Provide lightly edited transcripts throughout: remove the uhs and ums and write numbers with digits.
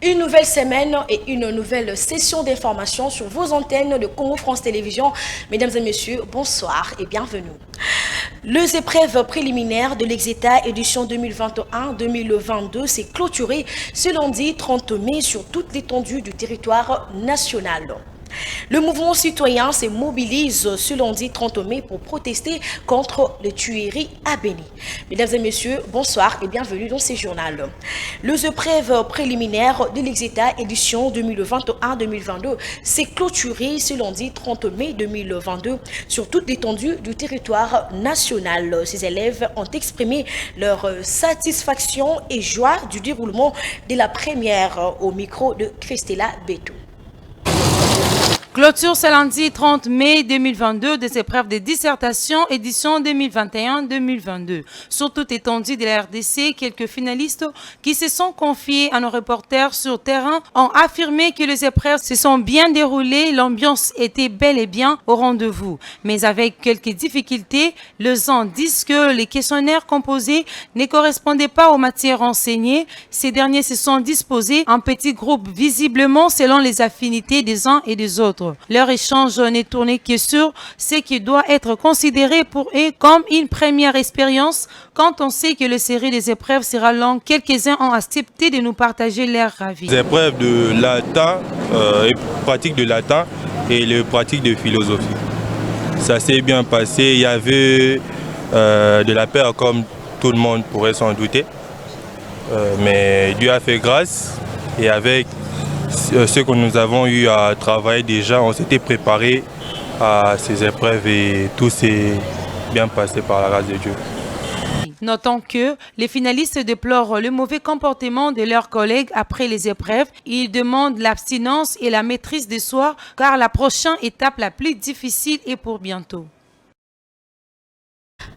Une nouvelle semaine et une nouvelle session d'information sur vos antennes de Congo France Télévisions. Mesdames et messieurs, bonsoir et bienvenue. Les épreuves préliminaires de l'Exeta édition 2021-2022 s'est clôturée ce lundi 30 mai sur toute l'étendue du territoire national. Le mouvement citoyen se mobilise ce lundi 30 mai pour protester contre les tueries à Béni. Mesdames et messieurs, bonsoir et bienvenue dans ce journal. Les épreuves préliminaires de l'Exeta édition 2021-2022 s'est clôturée ce lundi 30 mai 2022 sur toute l'étendue du territoire national. Ces élèves ont exprimé leur satisfaction et joie du déroulement de la première au micro de Christella Beto. Clôture ce lundi 30 mai 2022 des épreuves de dissertation édition 2021-2022. Sur toute étendue de la RDC, quelques finalistes qui se sont confiés à nos reporters sur terrain ont affirmé que les épreuves se sont bien déroulées, l'ambiance était bel et bien au rendez-vous. Mais avec quelques difficultés, les gens disent que les questionnaires composés ne correspondaient pas aux matières enseignées. Ces derniers se sont disposés en petits groupes, visiblement selon les affinités des uns et des autres. Leur échange n'est tourné que sur ce qui doit être considéré pour eux comme une première expérience. Quand on sait que la série des épreuves sera longue, quelques-uns ont accepté de nous partager leur avis. Les épreuves de latin, pratique de latin et les pratiques de philosophie. Ça s'est bien passé, il y avait de la peur comme tout le monde pourrait s'en douter. Mais Dieu a fait grâce et avec ce que nous avons eu à travailler déjà, on s'était préparé à ces épreuves et tout s'est bien passé par la grâce de Dieu. Notons que les finalistes déplorent le mauvais comportement de leurs collègues après les épreuves. Ils demandent l'abstinence et la maîtrise de soi car la prochaine étape la plus difficile est pour bientôt.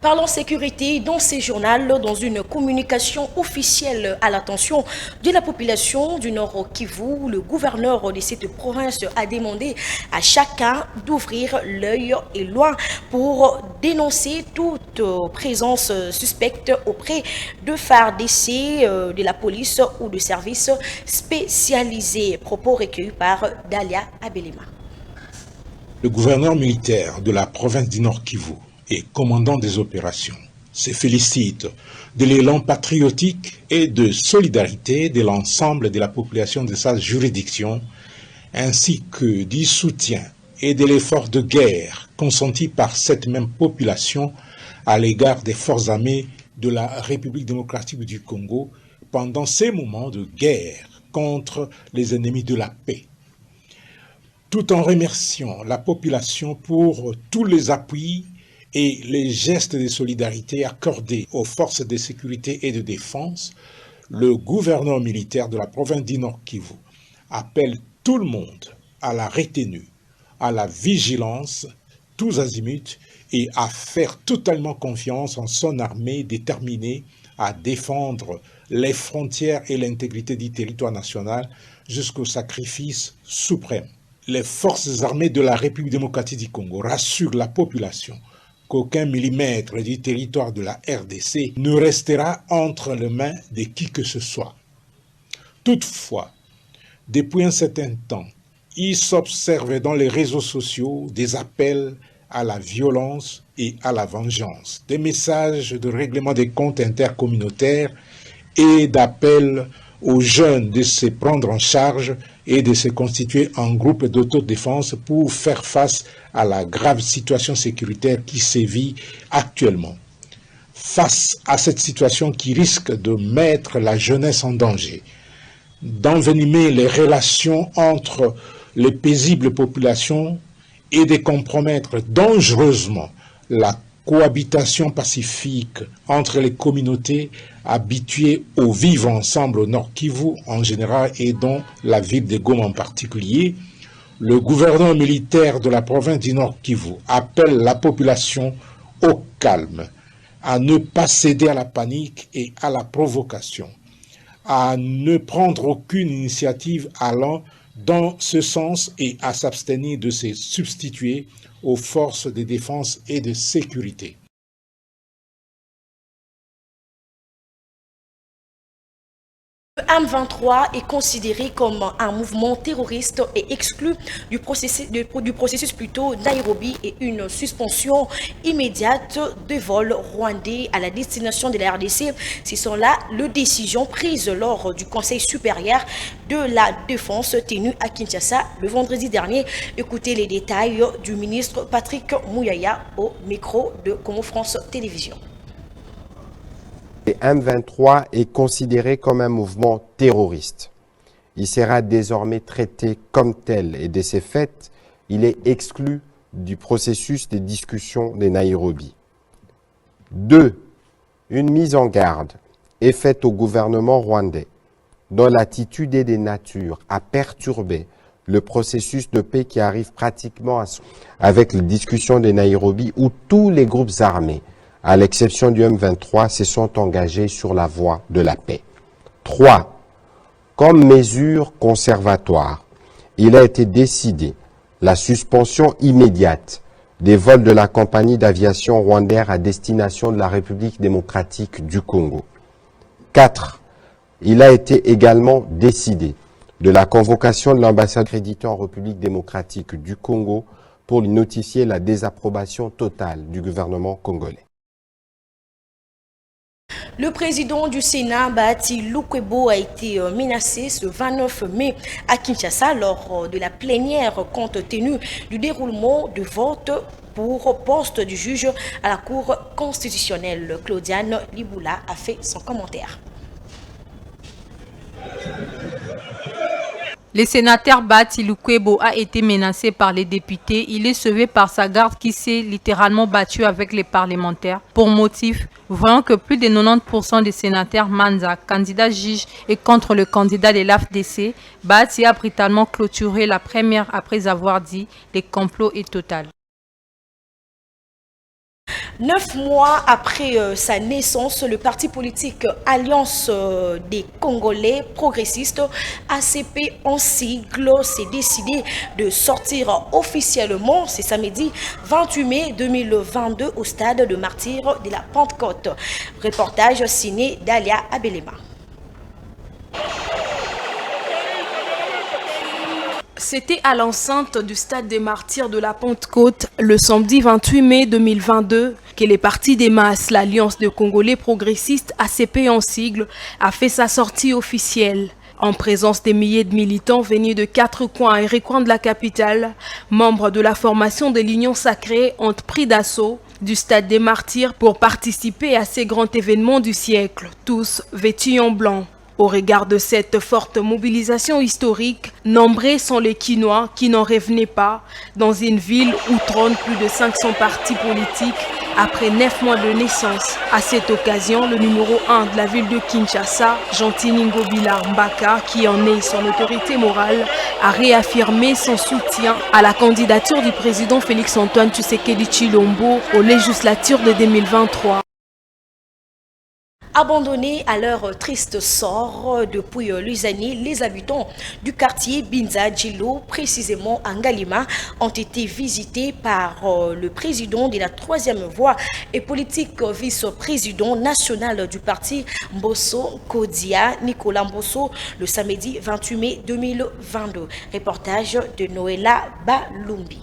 Parlons sécurité dans ces journaux, dans une communication officielle à l'attention de la population du Nord Kivu. Le gouverneur de cette province a demandé à chacun d'ouvrir l'œil et loin pour dénoncer toute présence suspecte auprès de FARDC, de la police ou de services spécialisés. Propos recueillis par Dalia Abelema. Le gouverneur militaire de la province du Nord Kivu et commandant des opérations se félicite de l'élan patriotique et de solidarité de l'ensemble de la population de sa juridiction, ainsi que du soutien et de l'effort de guerre consenti par cette même population à l'égard des forces armées de la République démocratique du Congo pendant ces moments de guerre contre les ennemis de la paix. Tout en remerciant la population pour tous les appuis et les gestes de solidarité accordés aux forces de sécurité et de défense, le gouverneur militaire de la province du Nord Kivu appelle tout le monde à la retenue, à la vigilance, tous azimuts, et à faire totalement confiance en son armée déterminée à défendre les frontières et l'intégrité du territoire national jusqu'au sacrifice suprême. Les forces armées de la République démocratique du Congo rassurent la population qu'aucun millimètre du territoire de la RDC ne restera entre les mains de qui que ce soit. Toutefois, depuis un certain temps, il s'observe dans les réseaux sociaux des appels à la violence et à la vengeance, des messages de règlement des comptes intercommunautaires et d'appels aux jeunes de se prendre en charge et de se constituer en groupe d'autodéfense pour faire face à la grave situation sécuritaire qui sévit actuellement. Face à cette situation qui risque de mettre la jeunesse en danger, d'envenimer les relations entre les paisibles populations et de compromettre dangereusement la cohabitation pacifique entre les communautés habituées au vivre ensemble au Nord Kivu en général et dans la ville de Goma en particulier, le gouverneur militaire de la province du Nord Kivu appelle la population au calme, à ne pas céder à la panique et à la provocation, à ne prendre aucune initiative allant dans ce sens et à s'abstenir de se substituer aux forces de défense et de sécurité. M23 est considéré comme un mouvement terroriste et exclu du processus Nairobi et une suspension immédiate de vols rwandais à la destination de la RDC. Ce sont là les décisions prises lors du Conseil supérieur de la Défense tenu à Kinshasa le vendredi dernier. Écoutez les détails du ministre Patrick Mouyaya au micro de Congo France Télévisions. Le M23 est considéré comme un mouvement terroriste. Il sera désormais traité comme tel et de ces faits, il est exclu du processus des discussions de Nairobi. 2. Une mise en garde est faite au gouvernement rwandais dont l'attitude est de nature à perturber le processus de paix qui arrive pratiquement à son avec les discussions de Nairobi où tous les groupes armés, à l'exception du M23, se sont engagés sur la voie de la paix. 3. Comme mesure conservatoire, il a été décidé la suspension immédiate des vols de la compagnie d'aviation rwandaise à destination de la République démocratique du Congo. 4. Il a été également décidé de la convocation de l'ambassade créditée en République démocratique du Congo pour lui notifier la désapprobation totale du gouvernement congolais. Le président du Sénat, Bahati Lukwebo, a été menacé ce 29 mai à Kinshasa lors de la plénière compte tenu du déroulement de vote pour poste du juge à la Cour constitutionnelle. Claudiane Liboula a fait son commentaire. Le sénateur Bahati Lukwebo a été menacé par les députés. Il est sauvé par sa garde qui s'est littéralement battu avec les parlementaires. Pour motif, voyant que plus de 90% des sénateurs Manza, candidat juge, et contre le candidat de l'AFDC, Bahati a brutalement clôturé la première après avoir dit « le complot est total ». 9 mois après sa naissance, le parti politique Alliance des Congolais progressistes, ACP en sigle, s'est décidé de sortir officiellement ce samedi 28 mai 2022 au stade de martyrs de la Pentecôte. Reportage signé Dalia Abelema. C'était à l'enceinte du stade des martyrs de la Pentecôte le samedi 28 mai 2022 que les partis des masses, l'Alliance des Congolais progressistes ACP en sigle, a fait sa sortie officielle. En présence des milliers de militants venus de 4 coins et recoins de la capitale, membres de la formation de l'Union sacrée ont pris d'assaut du stade des martyrs pour participer à ces grands événements du siècle, tous vêtus en blanc. Au regard de cette forte mobilisation historique, nombreux sont les Quinois qui n'en revenaient pas dans une ville où trônent plus de 500 partis politiques après 9 mois de naissance. À cette occasion, le numéro 1 de la ville de Kinshasa, Jean-Tini Ngobila Mbaka, qui en est son autorité morale, a réaffirmé son soutien à la candidature du président Félix-Antoine Tshisekedi Tshilombo aux législatures de 2023. Abandonnés à leur triste sort depuis les années, les habitants du quartier Binza Djilo, précisément à Ngalima, ont été visités par le président de la 3e voie et politique vice-président national du parti Mbosso Kodia, Nicolas Mbosso, le samedi 28 mai 2022. Reportage de Noëlla Balumbi.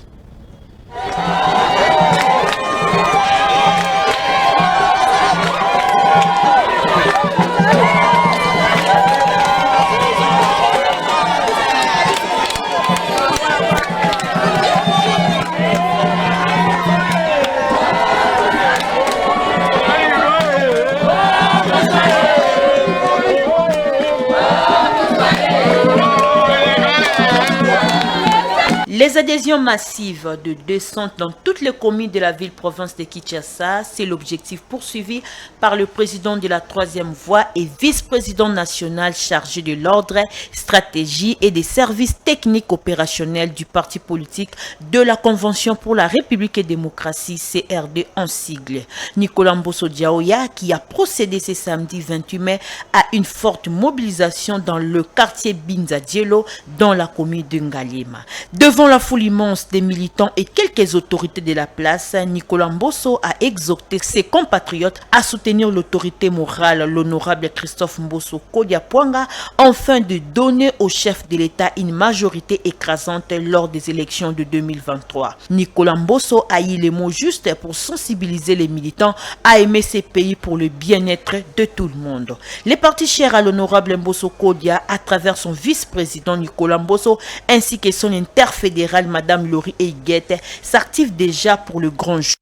Les adhésions massives de descente dans toutes les communes de la ville-province de Kinshasa, c'est l'objectif poursuivi par le président de la 3e voie et vice-président national chargé de l'ordre, stratégie et des services techniques opérationnels du parti politique de la Convention pour la République et démocratie, CRD en sigle. Nicolas Mbosso Diaoya, qui a procédé ce samedi 28 mai à une forte mobilisation dans le quartier Binza Djelo, dans la commune de Ngalima. Devant Devant la foule immense des militants et quelques autorités de la place, Nicolas Mbosso a exhorté ses compatriotes à soutenir l'autorité morale, l'honorable Christophe Mbosso Kodiapwanga, afin de donner au chef de l'État une majorité écrasante lors des élections de 2023. Nicolas Mbosso a eu les mots justes pour sensibiliser les militants à aimer ces pays pour le bien-être de tout le monde. Les partis chers à l'honorable Mbosso Kodia, à travers son vice-président Nicolas Mbosso, ainsi que son interfédérale Madame Laurie Eiguette, s'activent déjà pour le grand jour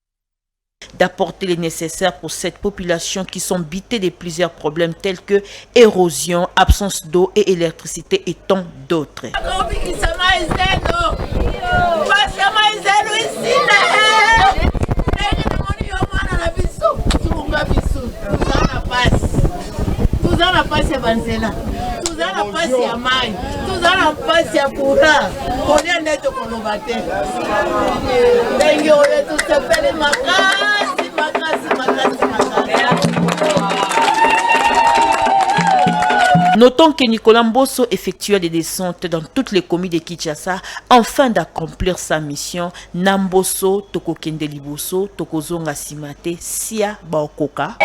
d'apporter les nécessaires pour cette population qui sont bitées de plusieurs problèmes tels que érosion, absence d'eau et électricité et tant d'autres. Tuzana pasi ya banzela, tuzana pasi ya mai, tuzana pasi ya kura, konia ndeto kolobate. Dengi oye tusepele makasi, makasi, makasi, makasi. Notons que Nicolas Mbosso effectua des descentes dans toutes les communes de Kinshasa afin d'accomplir sa mission. Nambosso, Toko Kendeliboso, Toko Zonga Simate, Sia Baokoka.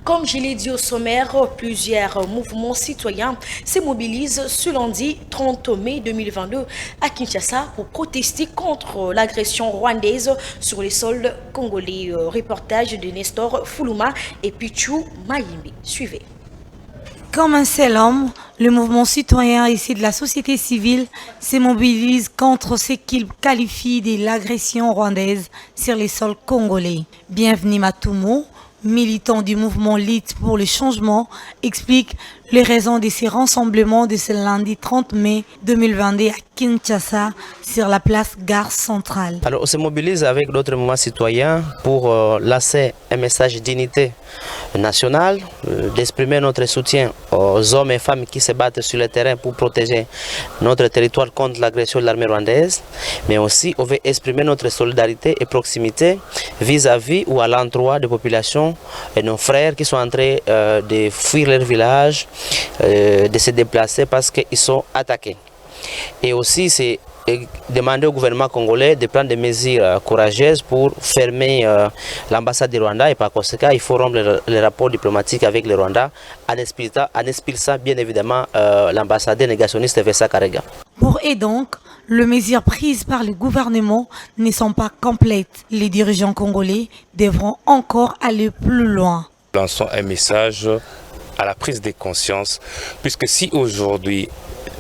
Comme je l'ai dit au sommaire, plusieurs mouvements citoyens se mobilisent ce lundi 30 mai 2022 à Kinshasa pour protester contre l'agression rwandaise sur les sols congolais. Reportage de Nestor Foulouma et Pichou Mayimbi. Suivez. Comme un seul homme, le mouvement citoyen ici de la société civile se mobilise contre ce qu'il qualifie de l'agression rwandaise sur les sols congolais. Bienvenue Matumo, militant du mouvement Lutte pour le changement, explique les raisons de ces rassemblements de ce lundi 30 mai 2022 à Kinshasa sur la place Gare Centrale. Alors on se mobilise avec d'autres mouvements citoyens pour lancer un message d'unité nationale, d'exprimer notre soutien aux hommes et femmes qui se battent sur le terrain pour protéger notre territoire contre l'agression de l'armée rwandaise, mais aussi on veut exprimer notre solidarité et proximité vis-à-vis ou à l'endroit des populations et nos frères qui sont en train de fuir leur village, de se déplacer parce qu'ils sont attaqués. Et aussi c'est demander au gouvernement congolais de prendre des mesures courageuses pour fermer l'ambassade du Rwanda et par conséquent il faut rompre les rapports diplomatiques avec le Rwanda en expulsant bien évidemment l'ambassadeur négationniste Vesa Karega. Pour eux donc, les mesures prises par le gouvernement ne sont pas complètes. Les dirigeants congolais devront encore aller plus loin. Lançons un message à la prise de conscience, puisque si aujourd'hui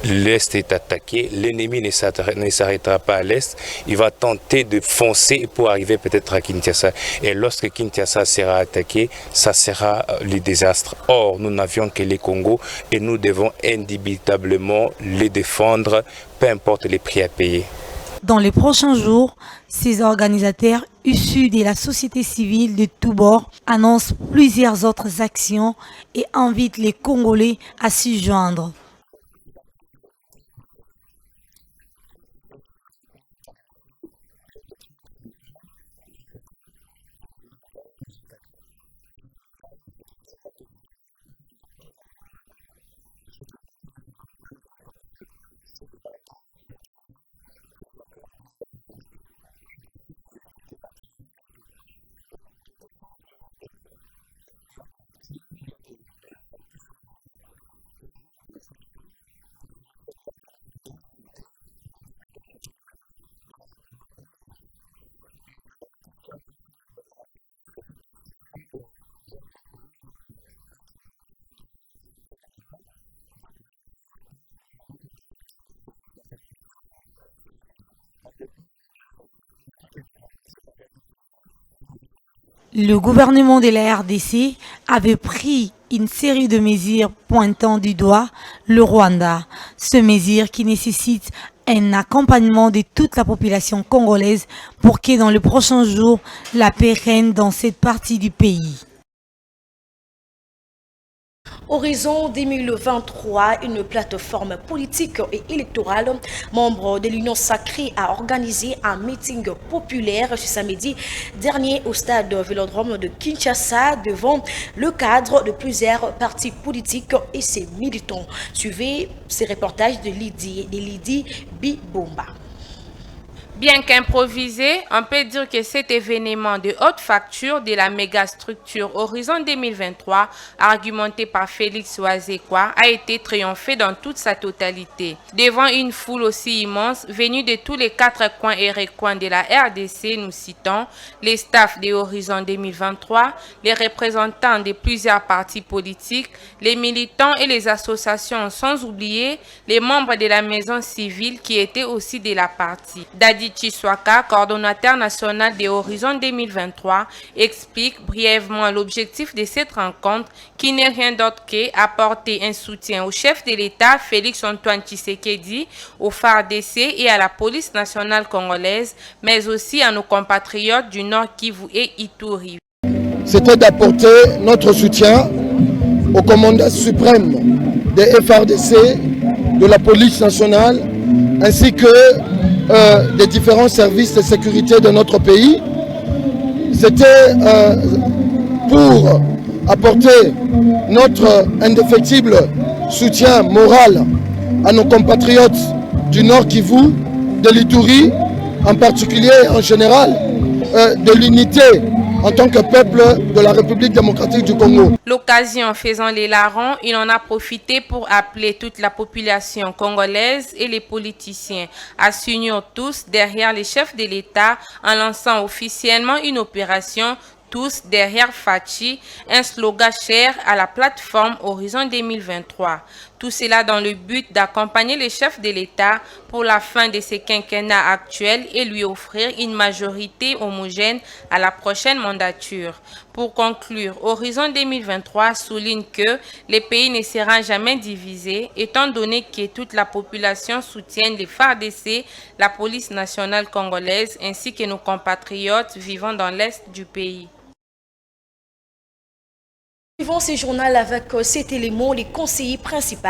l'Est est attaqué, l'ennemi ne s'arrêtera pas à l'Est, il va tenter de foncer pour arriver peut-être à Kinshasa. Et lorsque Kinshasa sera attaqué, ça sera le désastre. Or, nous n'avions que les Congo et nous devons indubitablement les défendre, peu importe les prix à payer. Dans les prochains jours, ces organisateurs issus de la société civile de tous bords annoncent plusieurs autres actions et invitent les Congolais à s'y joindre. Le gouvernement de la RDC avait pris une série de mesures pointant du doigt le Rwanda. Ces mesures qui nécessitent un accompagnement de toute la population congolaise pour que dans les prochains jours, la paix règne dans cette partie du pays. Horizon 2023, une plateforme politique et électorale, membre de l'Union sacrée, a organisé un meeting populaire ce samedi dernier au stade Vélodrome de Kinshasa devant le cadre de plusieurs partis politiques et ses militants. Suivez ces reportages de Lydie Bibomba. Bien qu'improvisé, on peut dire que cet événement de haute facture de la mégastructure Horizon 2023, argumenté par Félix Oazekwa, a été triomphé dans toute sa totalité. Devant une foule aussi immense, venue de tous les 4 coins et recoins de la RDC, nous citons les staffs de Horizon 2023, les représentants de plusieurs partis politiques, les militants et les associations, sans oublier les membres de la maison civile qui étaient aussi de la partie. Dadi Chiswaka, coordonnateur national de Horizon 2023, explique brièvement l'objectif de cette rencontre qui n'est rien d'autre qu'apporter un soutien au chef de l'État Félix Antoine Tshisekedi, au FARDC et à la police nationale congolaise, mais aussi à nos compatriotes du Nord Kivu et Ituri. C'était d'apporter notre soutien au commandant suprême des FARDC, de la police nationale, ainsi que des différents services de sécurité de notre pays. C'était pour apporter notre indéfectible soutien moral à nos compatriotes du Nord Kivu, de l'Ituri, en particulier et en général, de l'unité en tant que peuple de la République démocratique du Congo. L'occasion faisant les larrons, il en a profité pour appeler toute la population congolaise et les politiciens à s'unir tous derrière les chefs de l'État en lançant officiellement une opération tous derrière Fachi, un slogan cher à la plateforme Horizon 2023. Tout cela dans le but d'accompagner les chefs de l'État pour la fin de ce quinquennat actuel et lui offrir une majorité homogène à la prochaine mandature. Pour conclure, Horizon 2023 souligne que le pays ne sera jamais divisé, étant donné que toute la population soutient les FARDC, la police nationale congolaise ainsi que nos compatriotes vivant dans l'est du pays. Suivons ce journal avec cet élément, les conseillers principaux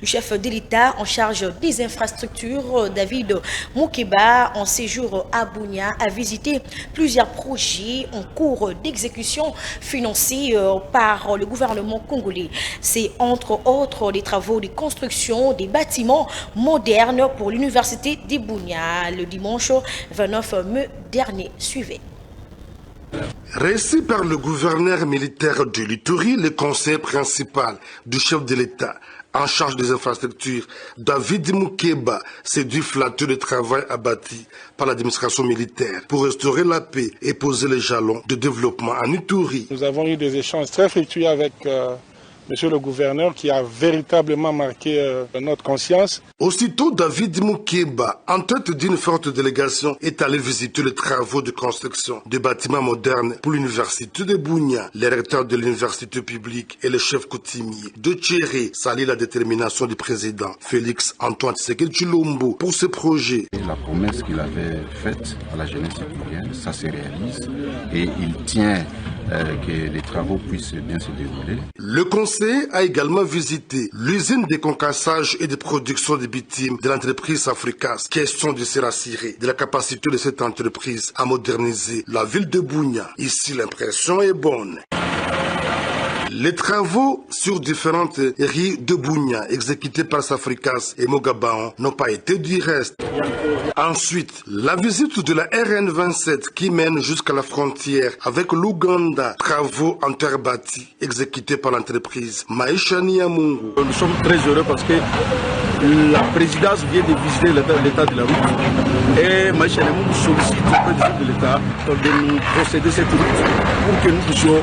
du chef de l'État en charge des infrastructures, David Moukeba, en séjour à Bunia, a visité plusieurs projets en cours d'exécution financés par le gouvernement congolais. C'est entre autres des travaux de construction des bâtiments modernes pour l'université de Bunia le dimanche 29 mai dernier. Suivez. Reçu par le gouverneur militaire de l'Ituri, le conseiller principal du chef de l'État en charge des infrastructures, David Moukeba, s'est dû flatter le travail abattu par l'administration militaire pour restaurer la paix et poser les jalons de développement en Ituri. Nous avons eu des échanges très fructueux avec Monsieur le gouverneur qui a véritablement marqué notre conscience. Aussitôt, David Moukeba, en tête d'une forte délégation, est allé visiter les travaux de construction de bâtiments modernes pour l'université de Bunia. Les recteurs de l'université publique et le chef coutumier de Tchéré saluent la détermination du président Félix Antoine Tshisekedi Tshilombo pour ce projet. La promesse qu'il avait faite à la jeunesse iturienne, ça se réalise et il tient que les travaux puissent bien se dérouler. Le conseil a également visité l'usine de concassage et de production de bitume de l'entreprise Africas. Question de se rassurer de la capacité de cette entreprise à moderniser la ville de Bunia. Ici, l'impression est bonne. Les travaux sur différentes rues de Bunia exécutés par Safricas et Mogabaon n'ont pas été du reste. Ensuite, la visite de la RN27 qui mène jusqu'à la frontière avec l'Ouganda. Travaux en terre bâtie exécutés par l'entreprise Maïcha Niamungu. Nous sommes très heureux parce que la présidence vient de visiter l'état de la route et Maïcha Niamungu sollicite le président de l'État de nous procéder cette route pour que nous puissions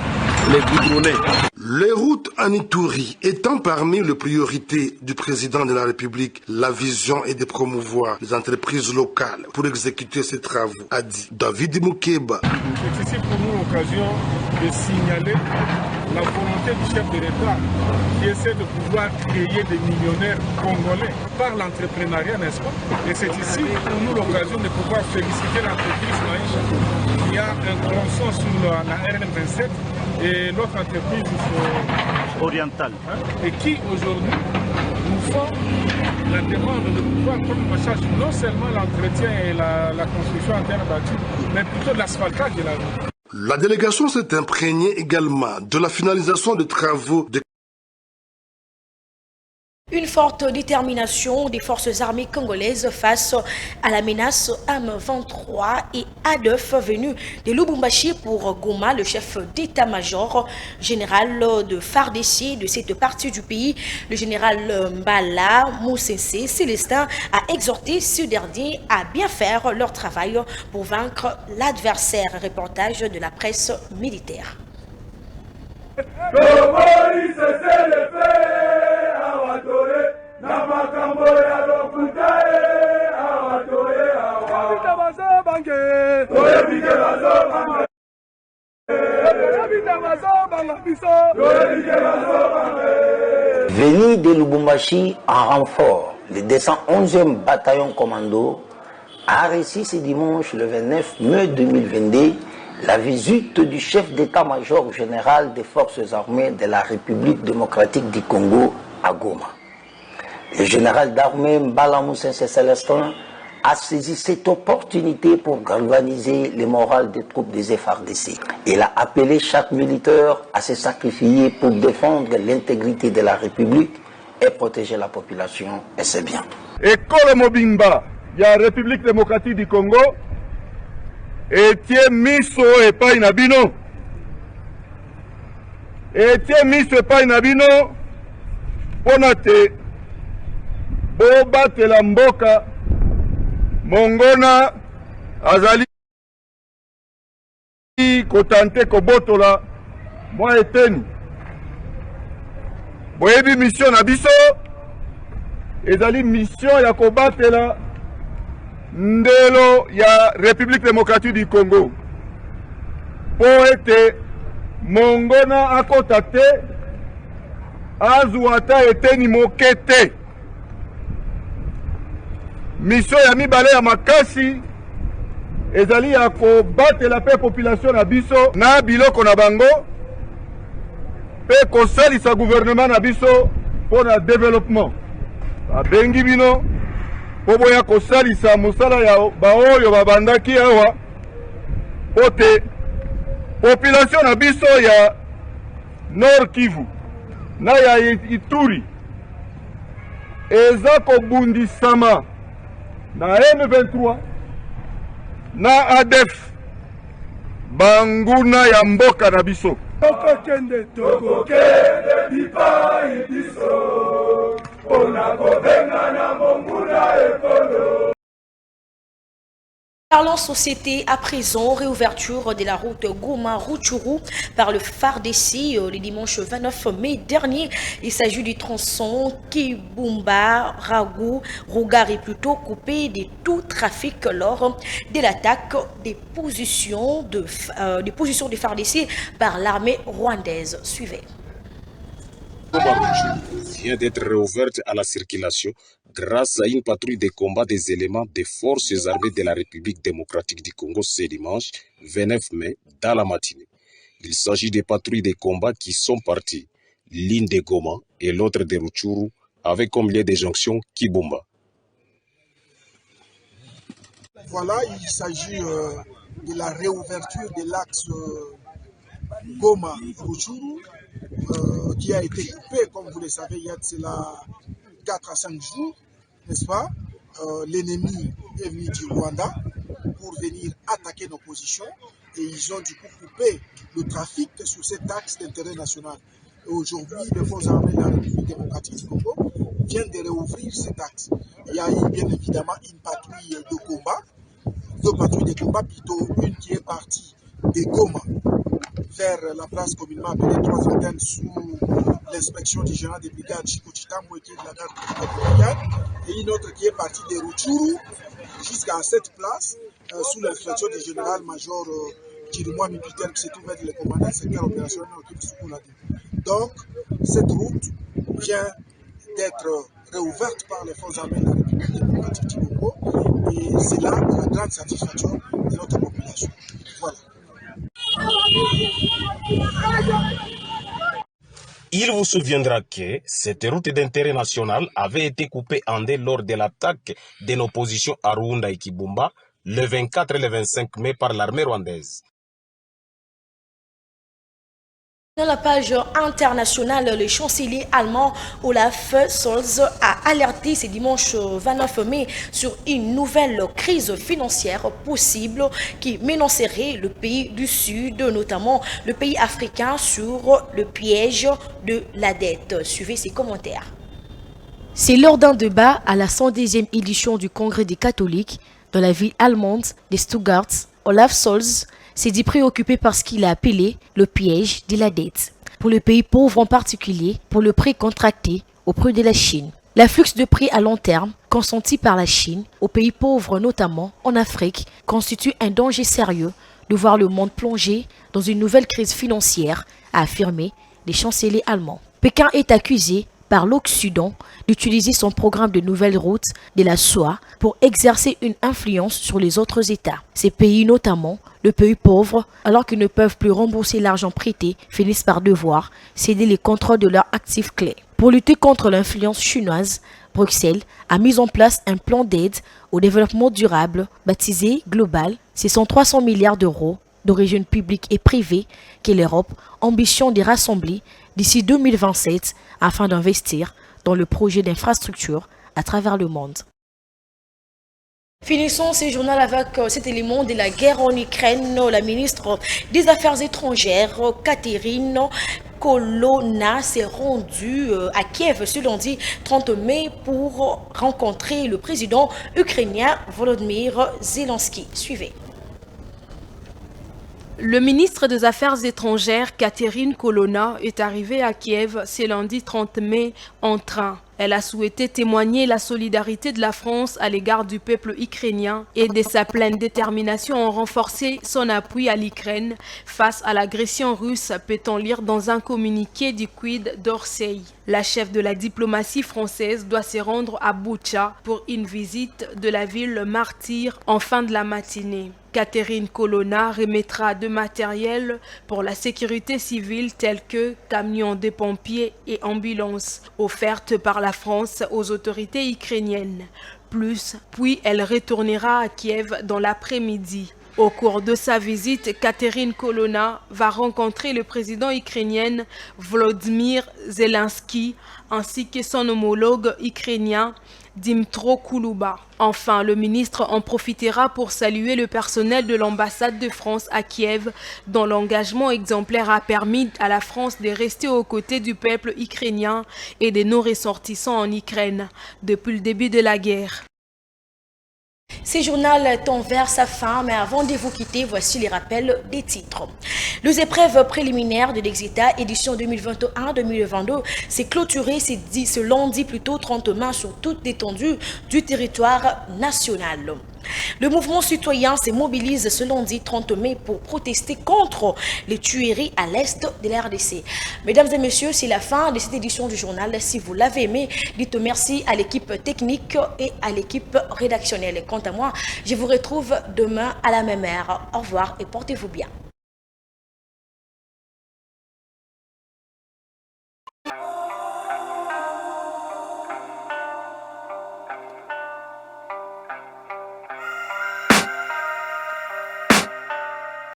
les goudronner. Les routes en Ituri étant parmi les priorités du président de la République, la vision est de promouvoir les entreprises locales pour exécuter ces travaux, a dit David Moukeba. C'est ici pour nous l'occasion de signaler la volonté du chef de l'État qui essaie de pouvoir créer des millionnaires congolais par l'entrepreneuriat, n'est-ce pas? Et c'est ici pour nous l'occasion de pouvoir féliciter l'entreprise Maïcha qui a un tronçon sur la RN27 et l'autre entreprise ici orientale, et qui aujourd'hui nous font la demande de pouvoir prendre en charge non seulement l'entretien et la construction en terre battue, mais plutôt l'asphaltage de la route. La délégation s'est imprégnée également de la finalisation des travaux de Une forte détermination des forces armées congolaises face à la menace M23 et ADF venu de Lubumbashi pour Goma. Le chef d'état-major général de FARDC de cette partie du pays, le général Mbala Moussensé Célestin, a exhorté ce dernier à bien faire leur travail pour vaincre l'adversaire. Reportage de la presse militaire. Venu de Lubumbashi en renfort, le 211e bataillon commando a reçu ce dimanche le 29 mai 2022 la visite du chef d'état-major général des forces armées de la République démocratique du Congo à Goma. Le général d'armée Mbala Moussensé Célestin a saisi cette opportunité pour galvaniser le moral des troupes des FARDC. Il a appelé chaque militaire à se sacrifier pour défendre l'intégrité de la République et protéger la population et ses biens. École Mobimba, il y a la République démocratique du Congo, et tiens miso et pas inabino. Et tiens miso et pas inabino, ponate, boba telamboka, mongona, azali, kotante kobotola, moi eteni. Boyebi mission na biso, ezali mission ya kobatela, ndelo ya République démocratique du Congo po ete mongona akota te azwa ata eteni moke te. Mission ya mibale ya makasi ezali ya kobatela mpe population na biso na biloko na bango mpe kosalisa gouvernement na biso mpo na développement. Abengi bino po boya kosalisa mosala ya baoyo babandaki awa po te population na biso ya Nord Kivu na ya Ituri eza kobundisama na M23 na ADF banguna ya mboka na biso. Tokokende bipai biso pona kobenga na monguna ekolo. Parlons société à présent, réouverture de la route Goma-Rutshuru par le FARDC le dimanche 29 mai dernier. Il s'agit du tronçon Kibumba-Ragou-Rougari, plutôt coupé de tout trafic lors de l'attaque des positions de FARDC par l'armée rwandaise. Suivez. Vient d'être réouverte à la circulation grâce à une patrouille de combat des éléments des forces armées de la République démocratique du Congo ce dimanche 29 mai dans la matinée. Il s'agit des patrouilles de combat qui sont parties, l'une de Goma et l'autre de Rutshuru, avec comme lieu de jonction Kibumba. Voilà, il s'agit de la réouverture de l'axe Goma-Rutshuru qui a été coupé, comme vous le savez, il y a de cela 4 à 5 jours, n'est-ce pas? L'ennemi est venu du Rwanda pour venir attaquer nos positions et ils ont du coup coupé le trafic sur cet axe d'intérêt national. Et aujourd'hui, les forces armées de la République démocratique du Congo viennent de réouvrir cet axe. Il y a eu bien évidemment une patrouille de combat, 2 patrouilles de combat, plutôt une qui est partie de Goma vers la place communément appelée 3 Fontaines sous l'inspection du général des brigades Chico Chitambo qui est de la garde républicaine, et une autre qui est partie de Rutshuru jusqu'à cette place sous l'inspection du général-major Chirimwa Mipiter qui se trouve être le commandant du secteur opérationnel au Soukouladi. Donc, cette route vient d'être réouverte par les forces armées de la République démocratique du Congo et c'est là la grande satisfaction de notre population. Voilà. Il vous souviendra que cette route d'intérêt national avait été coupée en deux lors de l'attaque de nos positions à Ruunda et Kibumba le 24 et le 25 mai par l'armée rwandaise. Dans la page internationale, le chancelier allemand Olaf Scholz a alerté ce dimanche 29 mai sur une nouvelle crise financière possible qui menacerait le pays du Sud, notamment le pays africain, sur le piège de la dette. Suivez ses commentaires. C'est lors d'un débat à la 110e édition du Congrès des catholiques dans la ville allemande de Stuttgart. Olaf Scholz s'est dit préoccupé par ce qu'il a appelé le piège de la dette. Pour le pays pauvre en particulier, pour le prêt contracté auprès de la Chine. L'afflux de prêts à long terme consenti par la Chine aux pays pauvres, notamment en Afrique, constitue un danger sérieux de voir le monde plonger dans une nouvelle crise financière, a affirmé les chanceliers allemands. Pékin est accusé par l'Occident d'utiliser son programme de nouvelles routes de la soie pour exercer une influence sur les autres États. Ces pays, notamment le pays pauvre, alors qu'ils ne peuvent plus rembourser l'argent prêté, finissent par devoir céder les contrôles de leurs actifs clés. Pour lutter contre l'influence chinoise, Bruxelles a mis en place un plan d'aide au développement durable baptisé Global. Ce sont 300 milliards d'euros d'origine publique et privée que l'Europe ambitionne de rassembler d'ici 2027 afin d'investir dans le projet d'infrastructure à travers le monde. Finissons ce journal avec cet élément de la guerre en Ukraine. La ministre des Affaires étrangères, Catherine Colonna, s'est rendue à Kiev ce lundi 30 mai pour rencontrer le président ukrainien Volodymyr Zelensky. Suivez. Le ministre des Affaires étrangères, Catherine Colonna, est arrivée à Kiev ce lundi 30 mai en train. Elle a souhaité témoigner la solidarité de la France à l'égard du peuple ukrainien et de sa pleine détermination à renforcer son appui à l'Ukraine face à l'agression russe, peut-on lire dans un communiqué du Quai d'Orsay. La chef de la diplomatie française doit se rendre à Boutcha pour une visite de la ville martyre en fin de la matinée. Catherine Colonna remettra de matériel pour la sécurité civile tels que camions de pompiers et ambulances offertes par la France aux autorités ukrainiennes. Puis elle retournera à Kiev dans l'après-midi. Au cours de sa visite, Catherine Colonna va rencontrer le président ukrainien Volodymyr Zelensky ainsi que son homologue ukrainien Dmytro Kuleba. Enfin, le ministre en profitera pour saluer le personnel de l'ambassade de France à Kiev, dont l'engagement exemplaire a permis à la France de rester aux côtés du peuple ukrainien et de nos ressortissants en Ukraine depuis le début de la guerre. Ce journal tend vers sa fin, mais avant de vous quitter, voici les rappels des titres. Les épreuves préliminaires de l'Exeta édition 2021-2022 s'est clôturée ce lundi plutôt 30 mai sur toute l'étendue du territoire national. Le mouvement citoyen se mobilise ce lundi 30 mai pour protester contre les tueries à l'est de la RDC. Mesdames et messieurs, c'est la fin de cette édition du journal. Si vous l'avez aimé, dites merci à l'équipe technique et à l'équipe rédactionnelle. Quant à moi, je vous retrouve demain à la même heure. Au revoir et portez-vous bien.